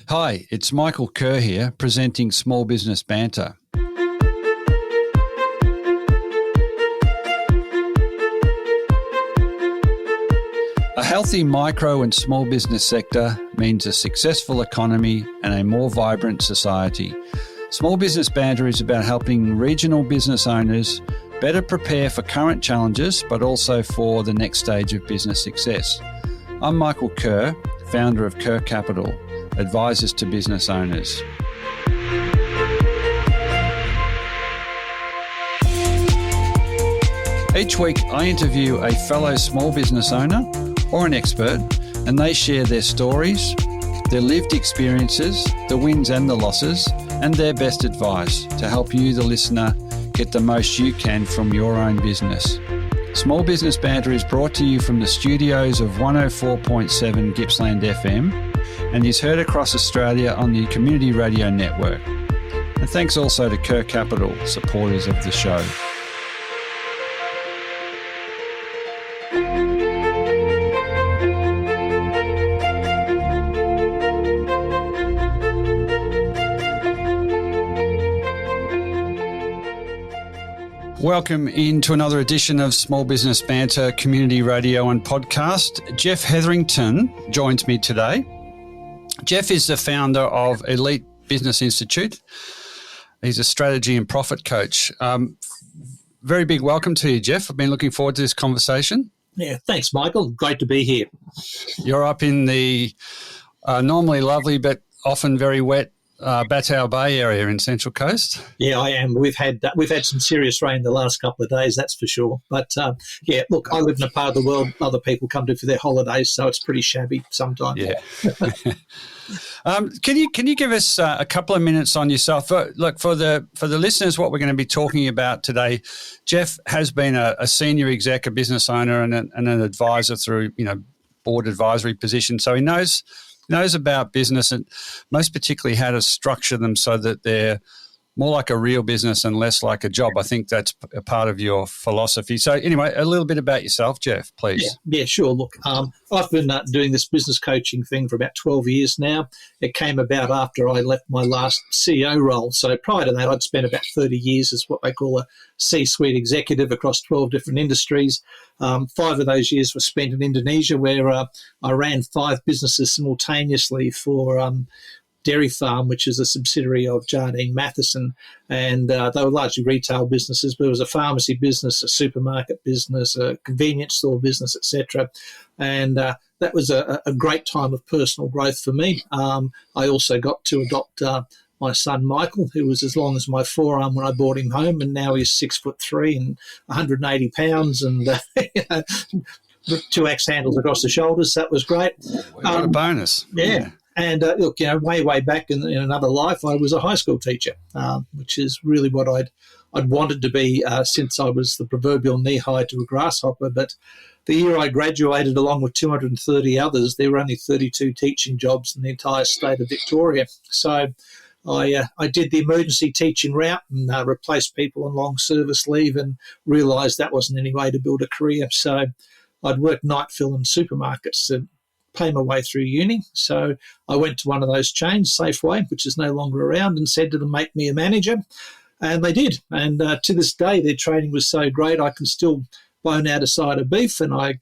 Hi, it's Michael Kerr here, presenting Small Business Banter. A healthy micro and small business sector means a successful economy and a more vibrant society. Small Business Banter is about helping regional business owners better prepare for current challenges, but also for the next stage of business success. I'm Michael Kerr, founder of Kerr Capital, advisors to business owners. Each week, I interview a fellow small business owner or an expert, and they share their stories, their lived experiences, the wins and the losses, and their best advice to help you, the listener, get the most you can from your own business. Small Business Banter is brought to you from the studios of 104.7 Gippsland FM and is heard across Australia on the Community Radio Network. And thanks also to Kerr Capital, supporters of the show. Welcome into another edition of Small Business Banter Community Radio and Podcast. Geoff Hetherington joins me today. Geoff is the founder of Elite Business Institute. He's a strategy and profit coach. Very big welcome to you, Geoff. I've been looking forward to this conversation. Yeah, thanks, Michael. Great to be here. You're up in the normally lovely but often very wet Batau Bay area in Central Coast. Yeah, I am. We've had some serious rain the last couple of days, that's for sure. But yeah, look, I live in a part of the world other people come to for their holidays, so it's pretty shabby sometimes. Yeah. Can you give us a couple of minutes on yourself? Look, for the listeners, what we're going to be talking about today, Geoff has been a senior exec, a business owner, and an advisor through board advisory position, so he knows about business and most particularly how to structure them so that they're more like a real business and less like a job. I think that's a part of your philosophy. So anyway, a little bit about yourself, Geoff, please. Yeah, sure. Look, I've been doing this business coaching thing for about 12 years now. It came about after I left my last CEO role. So prior to that, I'd spent about 30 years as what they call a C-suite executive across 12 different industries. 5 of those years were spent in Indonesia, where I ran 5 businesses simultaneously for Dairy Farm, which is a subsidiary of Jardine Matheson, and they were largely retail businesses, but it was a pharmacy business, a supermarket business, a convenience store business, etc. And that was a great time of personal growth for me. I also got to adopt my son Michael, who was as long as my forearm when I brought him home, and now he's 6'3" and 180 pounds, and 2 axe handles across the shoulders. That was great. What a bonus! Yeah. And look, way back in another life, I was a high school teacher, which is really what I'd wanted to be since I was the proverbial knee-high to a grasshopper. But the year I graduated, along with 230 others, there were only 32 teaching jobs in the entire state of Victoria. So I did the emergency teaching route and replaced people on long service leave, and realised that wasn't any way to build a career. So I'd worked night fill in supermarkets to pay my way through uni. So I went to one of those chains, Safeway, which is no longer around, and said to them, make me a manager. And they did. And to this day, their training was so great, I can still bone out a side of beef, and I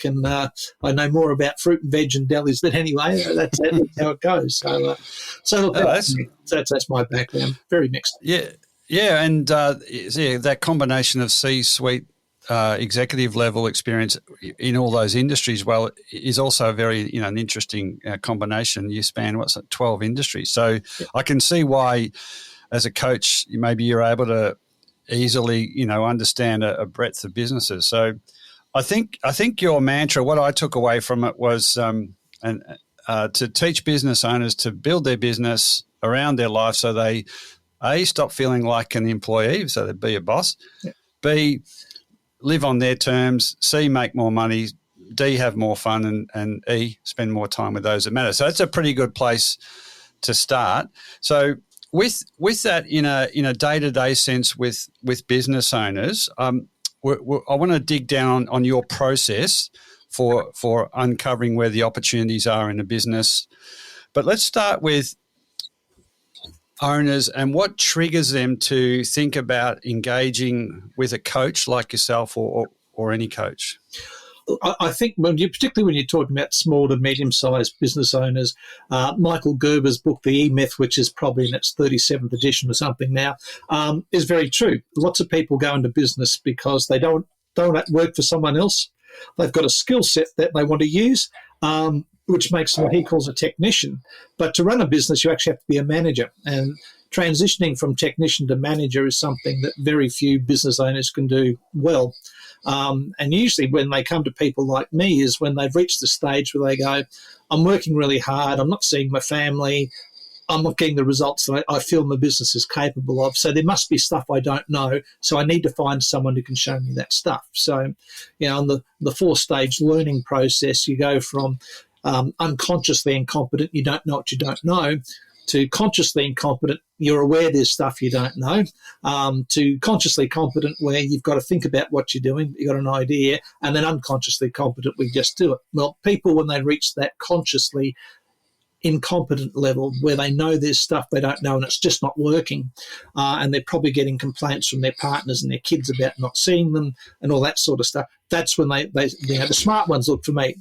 know more about fruit and veg and delis. But anyway, that's how it goes. So look, that's my background. Very mixed. Yeah, and that combination of C-suite executive level experience in all those industries, well, is also a very, an interesting combination. You span 12 industries. So yeah. I can see why, as a coach, maybe you're able to easily, understand a breadth of businesses. So I think your mantra, what I took away from it was to teach business owners to build their business around their life, so they stop feeling like an employee, so they be a boss. Yeah. B, live on their terms, C, make more money, D, have more fun, and E, spend more time with those that matter. So that's a pretty good place to start. So with that in a day-to-day sense with business owners, I want to dig down on your process for uncovering where the opportunities are in a business. But let's start with owners and what triggers them to think about engaging with a coach like yourself or any coach? I think particularly when you're talking about small to medium-sized business owners, Michael Gerber's book, The E-Myth, which is probably in its 37th edition or something now, is very true. Lots of people go into business because they don't work for someone else. They've got a skill set that they want to use, which makes them what he calls a technician. But to run a business, you actually have to be a manager. And transitioning from technician to manager is something that very few business owners can do well. And usually when they come to people like me is when they've reached the stage where they go, I'm working really hard, I'm not seeing my family, I'm not getting the results that I feel my business is capable of. So there must be stuff I don't know. So I need to find someone who can show me that stuff. So, on the 4-stage learning process, you go from unconsciously incompetent, you don't know what you don't know, to consciously incompetent, you're aware there's stuff you don't know, to consciously competent where you've got to think about what you're doing, you've got an idea, and then unconsciously competent, we just do it. Well, people, when they reach that consciously incompetent level where they know there's stuff they don't know and it's just not working, and they're probably getting complaints from their partners and their kids about not seeing them and all that sort of stuff, that's when they the smart ones look for me.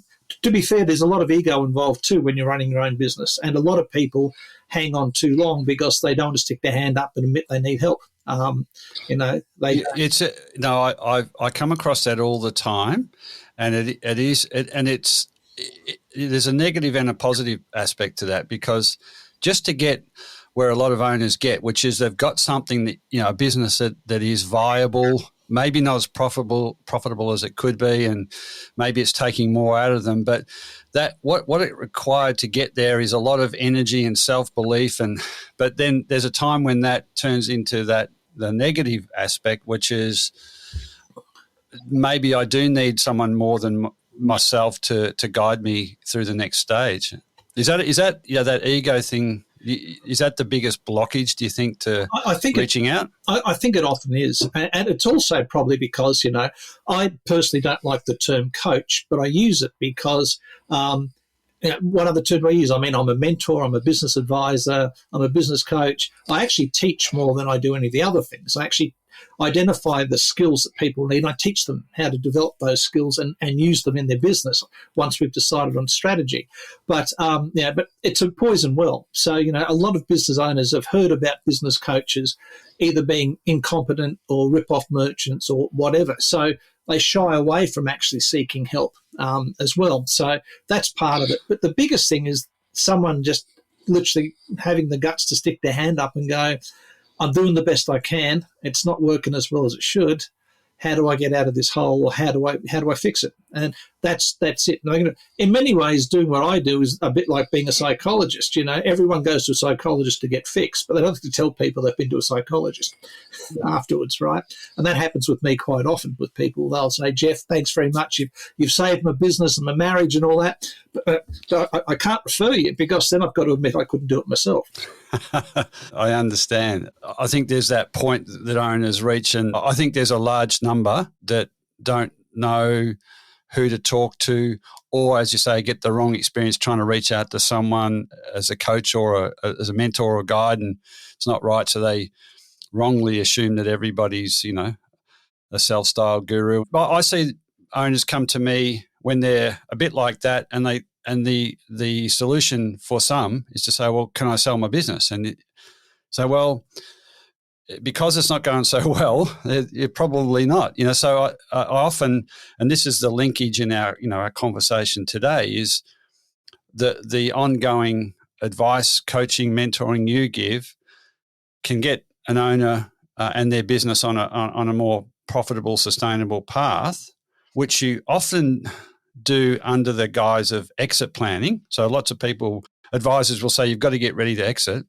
To be fair, there's a lot of ego involved too when you're running your own business, and a lot of people hang on too long because they don't want to stick their hand up and admit they need help. I come across that all the time, and there's a negative and a positive aspect to that, because just to get where a lot of owners get, which is they've got something that, a business that is viable, maybe not as profitable as it could be, and maybe it's taking more out of them. But that what it required to get there is a lot of energy and self-belief. But then there's a time when that turns into the negative aspect, which is maybe I do need someone more than myself to guide me through the next stage. Is that that ego thing? Is that the biggest blockage, do you think, to reaching out? I think it often is. And it's also probably because, I personally don't like the term coach, but I use it because what other term do I use? I mean, I'm a mentor, I'm a business advisor, I'm a business coach. I actually teach more than I do any of the other things. I actually identify the skills that people need, and I teach them how to develop those skills and use them in their business once we've decided on strategy. But but it's a poison well. So, a lot of business owners have heard about business coaches either being incompetent or rip-off merchants or whatever. So they shy away from actually seeking help as well. So that's part of it. But the biggest thing is someone just literally having the guts to stick their hand up and go, I'm doing the best I can. It's not working as well as it should. How do I get out of this hole, or how do I fix it? And that's it. In many ways, doing what I do is a bit like being a psychologist. Everyone goes to a psychologist to get fixed, but they don't have to tell people they've been to a psychologist afterwards, right? And that happens with me quite often with people. They'll say, Geoff, thanks very much. You've saved my business and my marriage and all that, but I can't refer you because then I've got to admit I couldn't do it myself. I understand. I think there's that point that owners reach, and I think there's a large number that don't know who to talk to, or, as you say, get the wrong experience trying to reach out to someone as a coach or as a mentor or a guide, and it's not right. So they wrongly assume that everybody's, a self-styled guru. But I see owners come to me when they're a bit like that, and the solution for some is to say, well, can I sell my business? And say, well, because it's not going so well, you're probably not. So I often, and this is the linkage in our conversation today, is the ongoing advice, coaching, mentoring you give can get an owner and their business on a more profitable, sustainable path, which you often do under the guise of exit planning. So lots of advisors will say you've got to get ready to exit.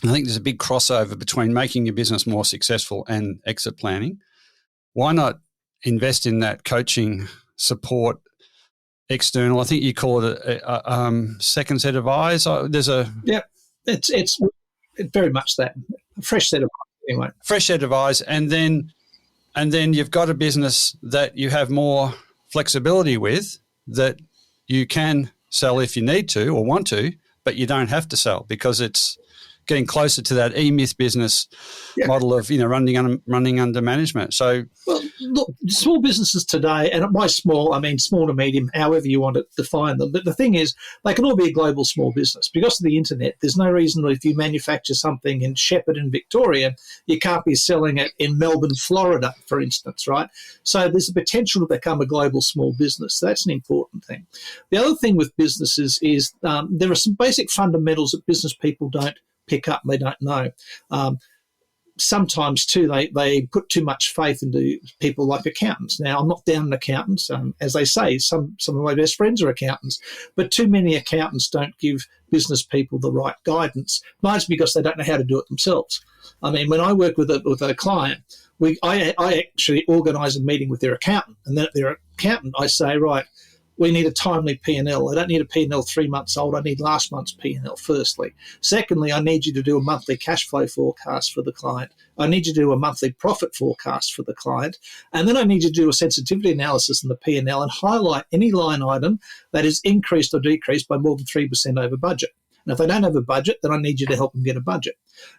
I think there's a big crossover between making your business more successful and exit planning. Why not invest in that coaching support external? I think you call it a second set of eyes. It's very much that, a fresh set of eyes anyway. Fresh set of eyes, and then you've got a business that you have more flexibility with, that you can sell if you need to or want to, but you don't have to sell because it's getting closer to that E-Myth business model of, running under management. So, well, look, small businesses today, and by small, I mean small to medium, however you want to define them. But the thing is, they can all be a global small business. Because of the internet, there's no reason that if you manufacture something in Shepparton, Victoria, you can't be selling it in Melbourne, Florida, for instance, right? So there's a potential to become a global small business. So that's an important thing. The other thing with businesses is there are some basic fundamentals that business people don't pick up, they don't know. Sometimes too, they put too much faith into people like accountants. Now, I'm not down on accountants. As they say, some of my best friends are accountants, but too many accountants don't give business people the right guidance. Mine's because they don't know how to do it themselves. I mean, when I work with a client, I actually organise a meeting with their accountant, and then at their accountant, I say, right, we need a timely P&L. I don't need a P&L 3 months old. I need last month's P&L, firstly. Secondly, I need you to do a monthly cash flow forecast for the client. I need you to do a monthly profit forecast for the client. And then I need you to do a sensitivity analysis in the P&L and highlight any line item that is increased or decreased by more than 3% over budget. And if they don't have a budget, then I need you to help them get a budget.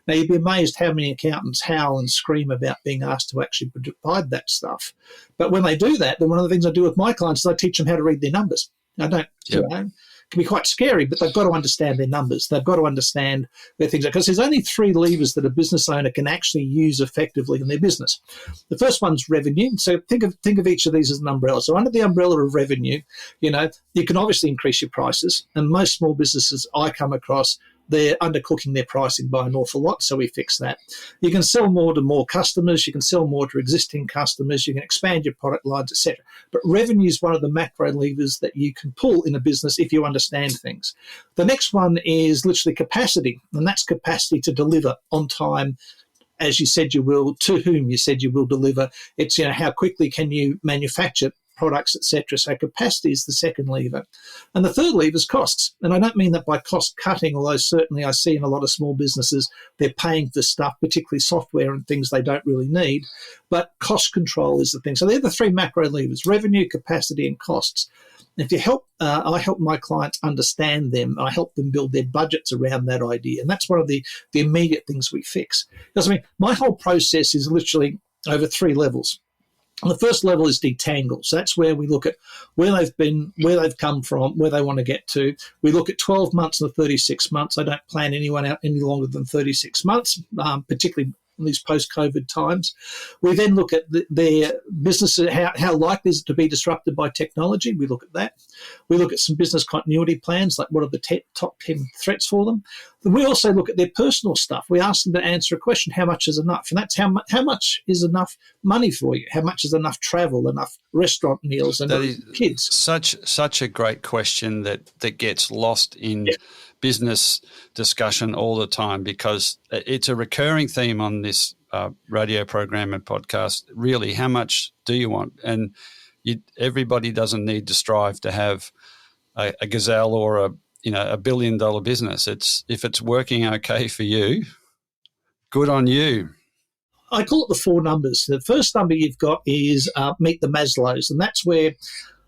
Now, you'd be amazed how many accountants howl and scream about being asked to actually provide that stuff. But when they do that, then one of the things I do with my clients is I teach them how to read their numbers. I don't, it can be quite scary, but they've got to understand their numbers. They've got to understand where things are. Because there's only 3 levers that a business owner can actually use effectively in their business. The first one's revenue. So think of each of these as an umbrella. So under the umbrella of revenue, you can obviously increase your prices. And most small businesses I come across, they're undercooking their pricing by an awful lot, so we fix that. You can sell more to more customers, you can sell more to existing customers, you can expand your product lines, etc. But revenue is one of the macro levers that you can pull in a business if you understand things. The next one is literally capacity, and that's capacity to deliver on time, as you said you will, to whom you said you will deliver. It's, how quickly can you manufacture products, etc. So capacity is the second lever. And the third lever is costs. And I don't mean that by cost cutting, although certainly I see in a lot of small businesses, they're paying for stuff, particularly software and things they don't really need. But cost control is the thing. So they're the 3 macro levers: revenue, capacity, and costs. If you help, I help my clients understand them. I help them build their budgets around that idea. And that's one of the immediate things we fix. Because, my whole process is literally over 3 levels. The first level is detangle. So that's where we look at where they've been, where they've come from, where they want to get to. We look at 12 months and 36 months. I don't plan anyone out any longer than 36 months, particularly in these post-COVID times. We then look at their business, how likely is it to be disrupted by technology. We look at that. We look at some business continuity plans, like what are the top 10 threats for them. We also look at their personal stuff. We ask them to answer a question, how much is enough? And that's how much is enough money for you? How much is enough travel, enough restaurant meals, and kids? Such a great question that gets lost in business discussion all the time, because it's a recurring theme on this radio program and podcast. Really, how much do you want? And everybody doesn't need to strive to have a gazelle or a $1 billion business. If it's working okay for you, good on you. I call it the 4 numbers. The first number you've got is meet the Maslows, and that's where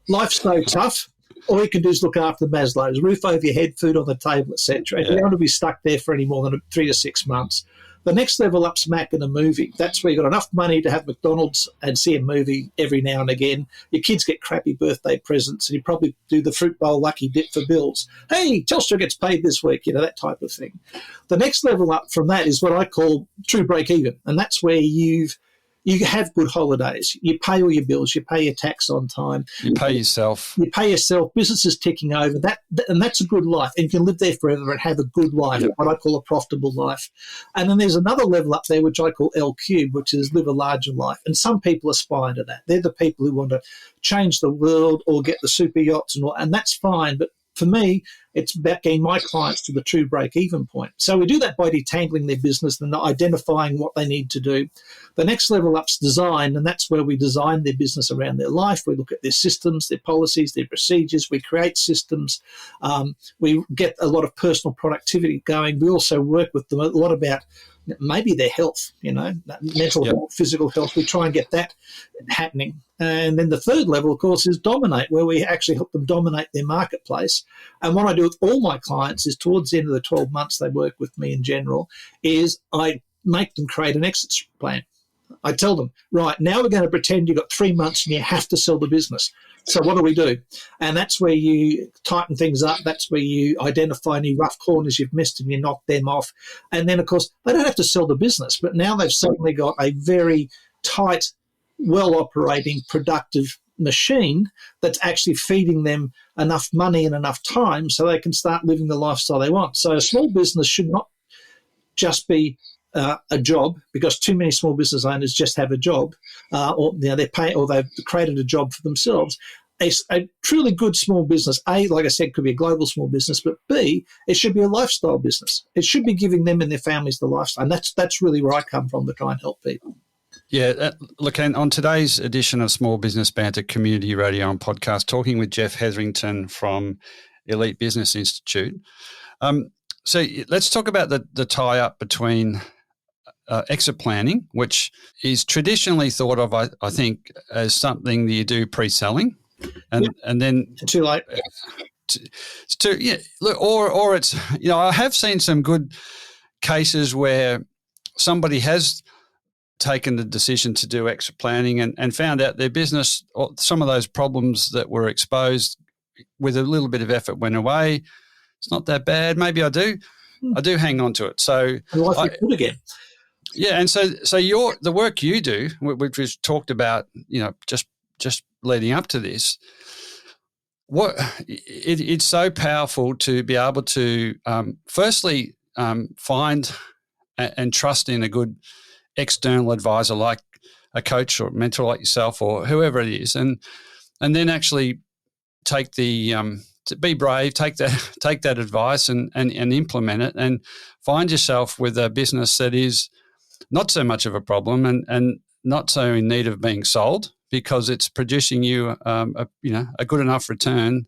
life's so tough. All you can do is look after the Maslows, roof over your head, food on the table, etc. You don't want to be stuck there for any more than 3 to 6 months. The next level up's Mac and a movie. That's where you've got enough money to have McDonald's and see a movie every now and again. Your kids get crappy birthday presents, and you probably do the fruit bowl lucky dip for bills. Hey, Telstra gets paid this week, that type of thing. The next level up from that is what I call true break even, and that's where you have good holidays. You pay all your bills. You pay your tax on time. You pay yourself. Business is ticking over. And that's a good life. And you can live there forever and have a good life, what I call a profitable life. And then there's another level up there, which I call L cubed, which is live a larger life. And some people aspire to that. They're the people who want to change the world or get the super yachts and all, and that's fine. But for me, it's about getting my clients to the true break-even point. So we do that by detangling their business and identifying what they need to do. The next level up's design, and that's where we design their business around their life. We look at their systems, their policies, their procedures. We create systems. We get a lot of personal productivity going. We also work with them a lot about maybe their health, mental health, physical health. We try and get that happening. And then the third level, of course, is dominate, where we actually help them dominate their marketplace. And what I do with all my clients is towards the end of the 12 months they work with me in general, is I make them create an exit plan. I tell them, right, now we're going to pretend you've got 3 months and you have to sell the business. So what do we do? And that's where you tighten things up. That's where you identify any rough corners you've missed and you knock them off. And then, of course, they don't have to sell the business, but now they've suddenly got a very tight, well-operating, productive machine that's actually feeding them enough money and enough time so they can start living the lifestyle they want. So a small business should not just be a job, because too many small business owners just have a job, or they've created a job for themselves. A truly good small business, A, like I said, could be a global small business, but B, it should be a lifestyle business. It should be giving them and their families the lifestyle. And that's really where I come from, to try and help people. Yeah, look, and on today's edition of Small Business Banter Community Radio and Podcast, talking with Geoff Hetherington from Elite Business Institute. So let's talk about the tie-up between exit planning, which is traditionally thought of, I think, as something that you do pre-selling, and then too late. Or it's, I have seen some good cases where somebody has taken the decision to do exit planning and found out their business, or some of those problems that were exposed with a little bit of effort went away. It's not that bad. Maybe I do hang on to it. So life is good again. Yeah, and so the work you do, which we've talked about, just leading up to this, it's so powerful to be able to firstly find and trust in a good external advisor like a coach or mentor like yourself or whoever it is, and then actually take to be brave, take that advice and implement it, and find yourself with a business that is not so much of a problem and not so in need of being sold, because it's producing you a good enough return,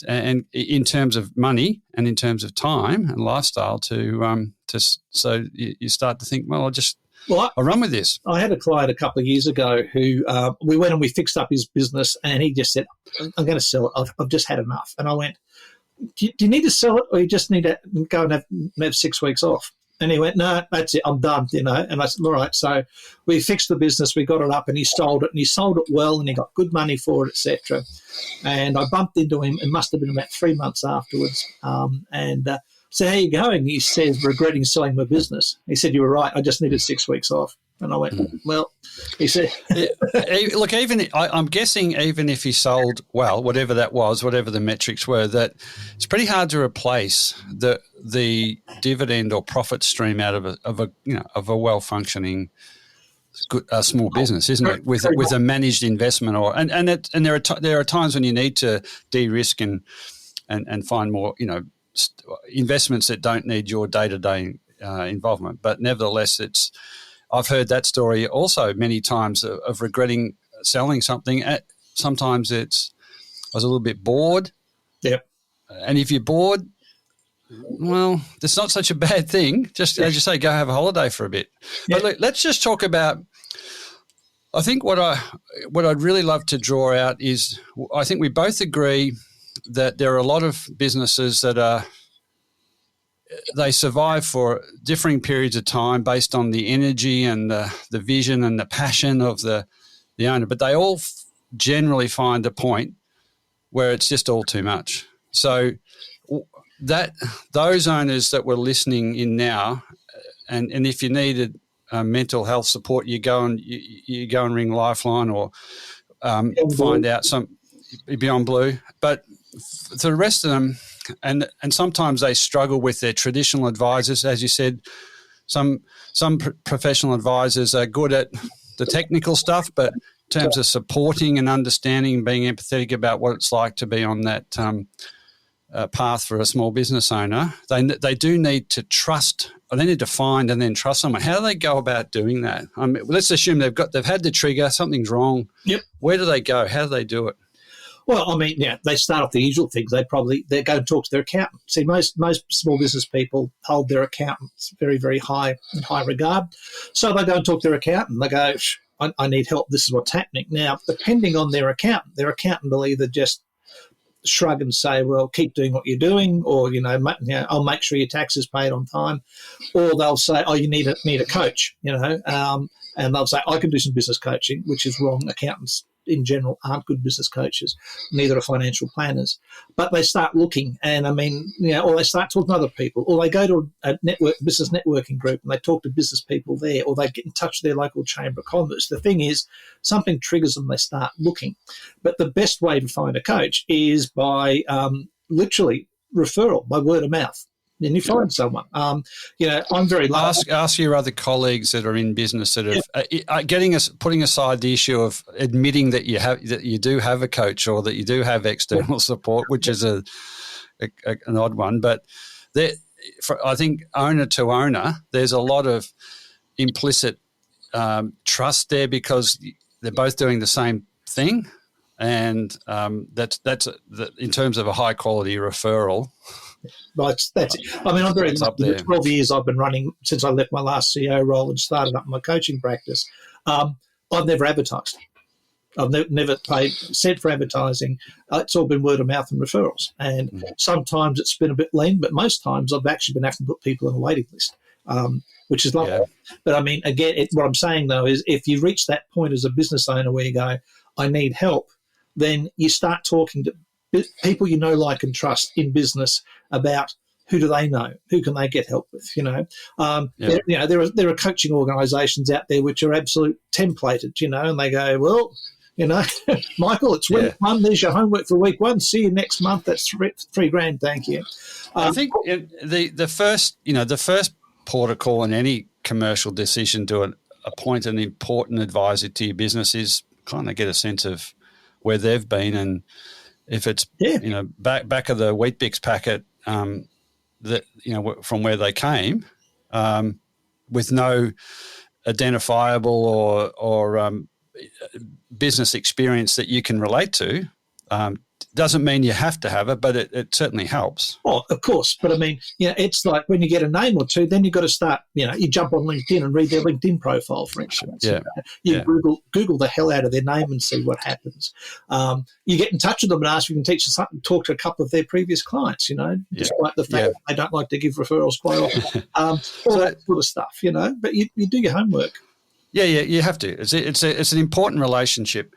and in terms of money and in terms of time and lifestyle so you start to think, well, I'll run with this. I had a client a couple of years ago who we went and we fixed up his business, and he just said, I'm going to sell it. I've just had enough. And I went, do you need to sell it, or you just need to go and have 6 weeks off? And he went, no, that's it, I'm done, And I said, all right. So we fixed the business, we got it up, and he sold it well, and he got good money for it, etc. And I bumped into him, it must have been about 3 months afterwards, so how are you going? He says, regretting selling my business. He said, you were right, I just needed 6 weeks off. And I went, well, he said. Look, I'm guessing even if he sold well, whatever that was, whatever the metrics were, that it's pretty hard to replace the dividend or profit stream out of a well-functioning small business, isn't it? With a managed investment, and there are times when you need to de-risk and find more, investments that don't need your day-to-day involvement. But nevertheless, I've heard that story also many times of regretting selling something. Sometimes I was a little bit bored. Yep. And if you're bored, well, that's not such a bad thing. Just, as you say, go have a holiday for a bit. Yep. But let's just talk about, I think what I'd really love to draw out is, I think we both agree that there are a lot of businesses that they survive for differing periods of time based on the energy and the vision and the passion of the owner, but they all generally find a point where it's just all too much. So those owners that were listening in now, and if you needed mental health support, you go and ring Lifeline or find out some Beyond Blue, but for the rest of them, and sometimes they struggle with their traditional advisors. As you said, some professional advisors are good at the technical stuff, but in terms of supporting and understanding, being empathetic about what it's like to be on that path for a small business owner, they do need to trust. They need to find and then trust someone. How do they go about doing that? Let's assume they've had the trigger, something's wrong. Yep. Where do they go? How do they do it? Well, I mean, yeah, they start off the usual things. They go and talk to their accountant. See, most small business people hold their accountants very, very high in high regard. So they go and talk to their accountant. They go, I need help. This is what's happening. Now, depending on their accountant will either just shrug and say, well, keep doing what you're doing, or, I'll make sure your tax is paid on time. Or they'll say, oh, you need a coach, and they'll say, I can do some business coaching, which is wrong. Accountants in general aren't good business coaches, neither are financial planners. But they start looking, and or they start talking to other people, or they go to a business networking group and they talk to business people there, or they get in touch with their local chamber of commerce. The thing is, something triggers them, they start looking. But the best way to find a coach is by literally referral, by word of mouth. Then you find someone. I'm very lucky. Ask your other colleagues that are in business that are putting aside the issue of admitting that you do have a coach or that you do have external support, which is an odd one. But I think owner to owner, there's a lot of implicit trust there because they're both doing the same thing, and that's in terms of a high quality referral. Right, that's it. I mean, I'm very lucky. The 12 years I've been running since I left my last CEO role and started up my coaching practice. I've never advertised. I've never paid cent for advertising. It's all been word of mouth and referrals. And sometimes it's been a bit lean, but most times I've actually been having to put people on a waiting list, which is lovely. Yeah. But I mean, again, what I'm saying though is if you reach that point as a business owner where you go, I need help, then you start talking to people you know, like, and trust in business about who do they know, who can they get help with. There are coaching organisations out there which are absolute templated, and they go, well, Michael, it's week one. There's your homework for week one. See you next month. That's $3,000. Thank you. I think the first port of call in any commercial decision to appoint an important advisor to your business is kind of get a sense of where they've been, and if it's back of the Weet-Bix packet, from where they came, with no identifiable or business experience that you can relate to, doesn't mean you have to have it, but it certainly helps. Oh, of course. But I mean, it's like when you get a name or two, then you've got to start, you jump on LinkedIn and read their LinkedIn profile, for instance. Yeah. Google the hell out of their name and see what happens. You get in touch with them and ask if you can teach them something, talk to a couple of their previous clients, despite the fact that they don't like to give referrals quite often. All that sort of stuff, but you do your homework. Yeah, you have to. It's an important relationship.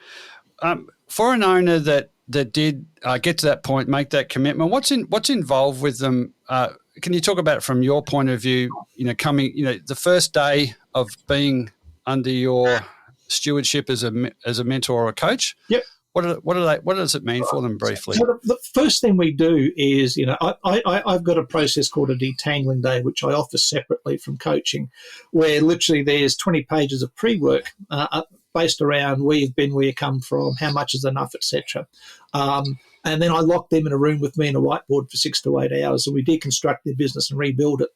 For an owner that did get to that point, make that commitment, what's involved with them? Can you talk about it from your point of view, coming, the first day of being under your stewardship as a mentor or a coach? Yep. What does it mean for them briefly? So the first thing we do is, I've got a process called a detangling day, which I offer separately from coaching, where literally there's 20 pages of pre-work based around where you've been, where you come from, how much is enough, etc. And then I lock them in a room with me and a whiteboard for 6 to 8 hours, and we deconstruct their business and rebuild it.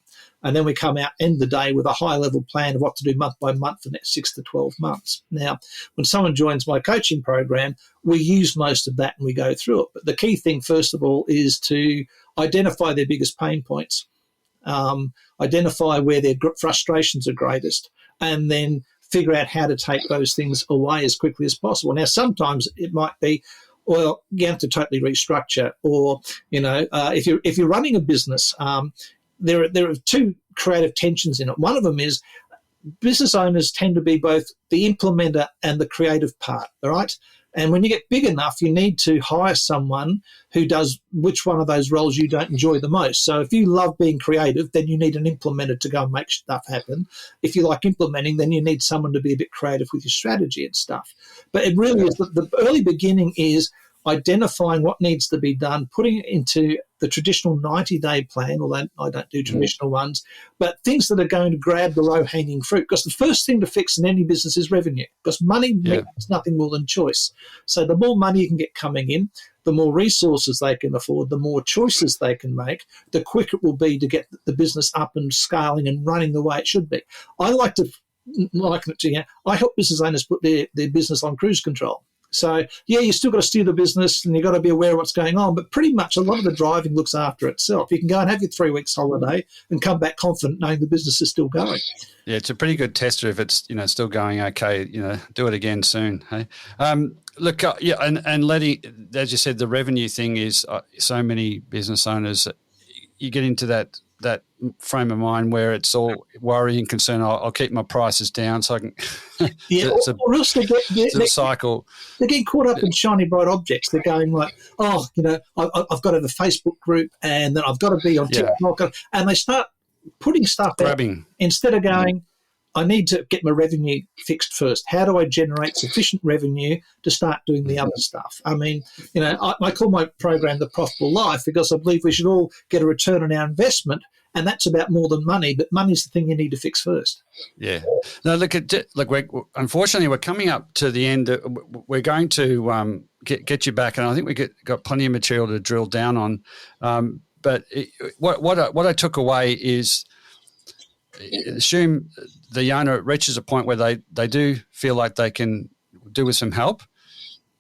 And then we come out end the day with a high-level plan of what to do month by month for the next 6 to 12 months. Now, when someone joins my coaching program, we use most of that and we go through it. But the key thing, first of all, is to identify their biggest pain points, identify where their frustrations are greatest, and then figure out how to take those things away as quickly as possible. Now, sometimes it might be, well, you have to totally restructure, or, if you're running a business, there are two creative tensions in it. One of them is business owners tend to be both the implementer and the creative part, all right? And when you get big enough, you need to hire someone who does which one of those roles you don't enjoy the most. So if you love being creative, then you need an implementer to go and make stuff happen. If you like implementing, then you need someone to be a bit creative with your strategy and stuff. But it really is the early beginning is identifying what needs to be done, putting it into the traditional 90-day plan, although I don't do traditional ones, but things that are going to grab the low-hanging fruit. Because the first thing to fix in any business is revenue, because money makes nothing more than choice. So the more money you can get coming in, the more resources they can afford, the more choices they can make, the quicker it will be to get the business up and scaling and running the way it should be. I like to liken it to, I help business owners put their business on cruise control. So, yeah, you still got to steer the business and you've got to be aware of what's going on, but pretty much a lot of the driving looks after itself. You can go and have your 3 weeks holiday and come back confident knowing the business is still going. Yeah, it's a pretty good tester if it's, still going okay, do it again soon. Hey? Look, and letting, as you said, the revenue thing is so many business owners, you get into that frame of mind where it's all worry and concern. I'll keep my prices down so I can. Yeah, or else they get cycle. They get caught up in shiny bright objects. They're going like, I've got to have a Facebook group, and then I've got to be on TikTok, and they start putting stuff grabbing out instead of going, I need to get my revenue fixed first. How do I generate sufficient revenue to start doing the other stuff? I mean, I call my program The Profitable Life because I believe we should all get a return on our investment, and that's about more than money, but money's the thing you need to fix first. Yeah. No, unfortunately, we're coming up to the end. We're going to get you back, and I think we got plenty of material to drill down on. But what I took away is, assume the owner reaches a point where they do feel like they can do with some help.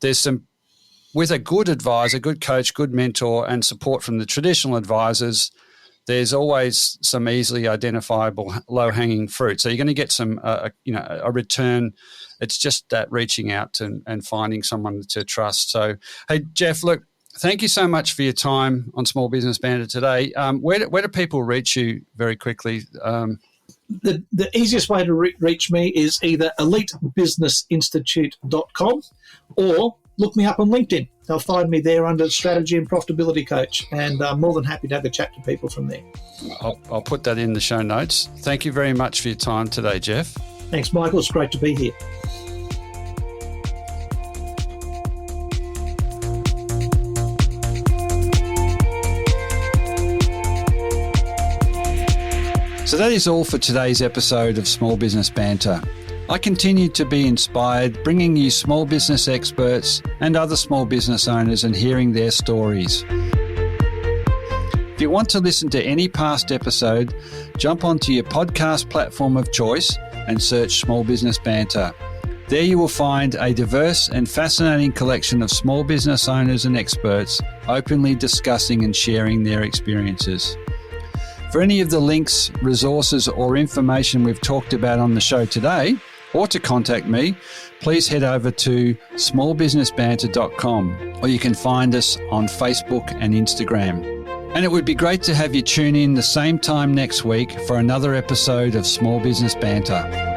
With a good advisor, good coach, good mentor, and support from the traditional advisors, there's always some easily identifiable low-hanging fruit. So you're going to get some, a return. It's just that reaching out and finding someone to trust. So, hey, Geoff, look, thank you so much for your time on Small Business Banter today. Where do people reach you very quickly? The easiest way to reach me is either elitebusinessinstitute.com or look me up on LinkedIn. They'll find me there under Strategy and Profitability Coach, and I'm more than happy to have a chat to people from there. I'll put that in the show notes. Thank you very much for your time today, Geoff. Thanks, Michael. It's great to be here. So that is all for today's episode of Small Business Banter. I continue to be inspired, bringing you small business experts and other small business owners and hearing their stories. If you want to listen to any past episode, jump onto your podcast platform of choice and search Small Business Banter. There you will find a diverse and fascinating collection of small business owners and experts openly discussing and sharing their experiences. For any of the links, resources, or information we've talked about on the show today, or to contact me, please head over to smallbusinessbanter.com, or you can find us on Facebook and Instagram. And it would be great to have you tune in the same time next week for another episode of Small Business Banter.